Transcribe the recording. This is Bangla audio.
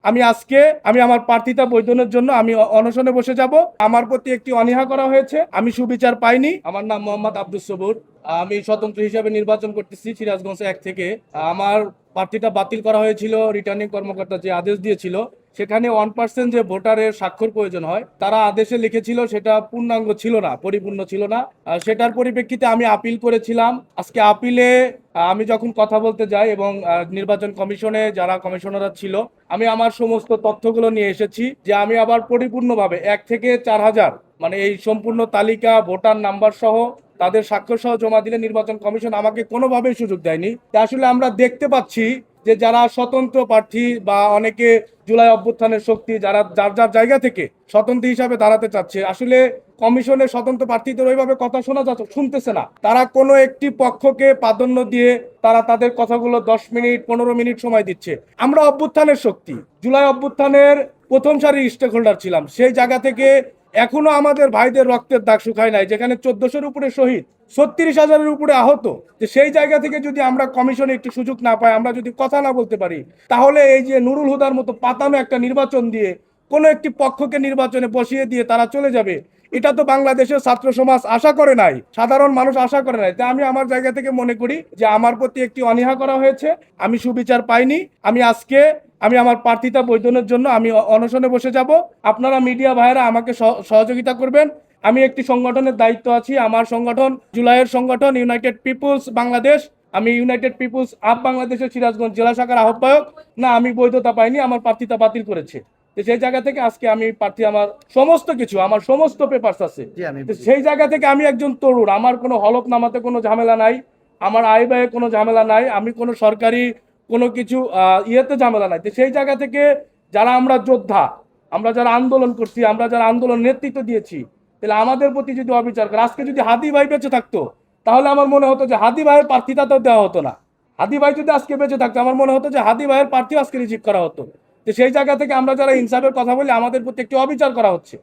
আমি আমার প্রার্থিতা বৈধনের জন্য আমি অনশনে বসে যাব। আমার প্রতি একটি অনীহা করা হয়েছে, আমি সুবিচার পাইনি। আমার নাম মোহাম্মদ আব্দুস সবুর। আমি স্বতন্ত্র হিসাবে নির্বাচন করতেছি সিরাজগঞ্জ 1 থেকে। আমার প্রার্থিতা বাতিল করা হয়েছিল। রিটার্নিং কর্মকর্তা যে আদেশ দিয়েছিল সেখানে 1% যে ভোটারের স্বাক্ষর প্রয়োজন হয়, তারা আদেশে লিখেছিল সেটা পূর্ণাঙ্গ ছিল না, পরিপূর্ণ ছিল না। সেটার পরিপ্রেক্ষিতে আমি আপিল করেছিলাম। আজকে আপিলে আমি যখন কথা বলতে যাই এবং নির্বাচন কমিশনে যারা কমিশনাররা ছিল, আমি আমার সমস্ত তথ্যগুলো নিয়ে এসেছি যে আমি আবার পরিপূর্ণভাবে 1 থেকে 4,000 মানে এই সম্পূর্ণ তালিকা ভোটার নাম্বার সহ তাদের স্বাক্ষর সহ জমা দিলে নির্বাচন কমিশন আমাকে কোনোভাবেই সুযোগ দেয়নি। আসলে আমরা দেখতে পাচ্ছি যে যারা স্বতন্ত্র প্রার্থী বা অনেকে জুলাই অভ্যুত্থানের শক্তি যারা যার যার জায়গা থেকে স্বতন্ত্র হিসাবে দাঁড়াতে চাচ্ছে, আসলে কমিশনের স্বতন্ত্র প্রার্থীদের ওইভাবে কথা শুনতেছে না। তারা কোনো একটি পক্ষকে প্রাধান্য দিয়ে তারা তাদের কথাগুলো 10 মিনিট 15 মিনিট সময় দিচ্ছে। আমরা অভ্যুত্থানের শক্তি, জুলাই অভ্যুত্থানের প্রথম সারির স্টেক হোল্ডার ছিলাম। সেই জায়গা থেকে এখনো আমাদের ভাইদের রক্তের দাগ শুকায় নাই, যেখানে 1400-এর উপরে শহীদ, 36,000-এর উপরে আহত। যে সেই জায়গা থেকে যদি আমরা কমিশনে একটু সুযোগ না পাই, আমরা যদি কথা না বলতে পারি, তাহলে এই যে নুরুল হুদার মতো পাতানো একটা নির্বাচন দিয়ে কোনো একটি পক্ষকে নির্বাচনে বসিয়ে দিয়ে তারা চলে যাবে, এটা তো বাংলাদেশের ছাত্র সমাজ আশা করে নাই, সাধারণ মানুষ আশা করে নাই। তাই আমি আমার জায়গা থেকে মনে করি যে আমার প্রতি একটি অনীহা করা হয়েছে, আমি সুবিচার পাইনি। আমি আমার প্রার্থিতা বৈধনের জন্য আমি অনশনে বসে যাব। আপনারা মিডিয়া ভাইয়েরা আমাকে সহযোগিতা করবেন। আমি একটি সংগঠনের দায়িত্ব আছি। আমার সংগঠন জুলাইয়ের সংগঠন ইউনাইটেড পিপুলস বাংলাদেশ। আমি ইউনাইটেড পিপুলস আপ বাংলাদেশের সিরাজগঞ্জ জেলা শাখার আহ্বায়ক। না, আমি বৈধতা পাইনি, আমার প্রার্থিতা বাতিল করেছে। সেই জায়গা থেকে আজকে আমি প্রার্থী, আমার সমস্ত কিছু, আমার সমস্ত পেপারস আছে। সেই জায়গা থেকে আমি একজন তরুণ, আমার কোনো হলফনামাতে কোনো ঝামেলা নাই, আমার আয় ব্যয়ে কোনো ঝামেলা নাই, আমি কোনো সরকারি কোনো কিছু ইয়েতে ঝামেলা নাই। সেই জায়গা থেকে যারা আমরা যোদ্ধা, আমরা যারা আন্দোলন করছি, আমরা যারা আন্দোলন নেতৃত্ব দিয়েছি, তাহলে আমাদের প্রতি যদি অবিচার করে, আজকে যদি হাদি ভাই বেঁচে থাকতো তাহলে আমার মনে হতো যে হাদি ভাইয়ের প্রার্থিতাটাও দেওয়া হতো না। হাদি ভাই যদি আজকে বেঁচে থাকতো আমার মনে হতো যে হাদি ভাইয়ের প্রার্থীও আজকে রিসিভ করা হতো। সেই জায়গা থেকে আমরা যারা ইনসাফের কথা বলি, আমাদের প্রতি একটি অবিচার করা হচ্ছে।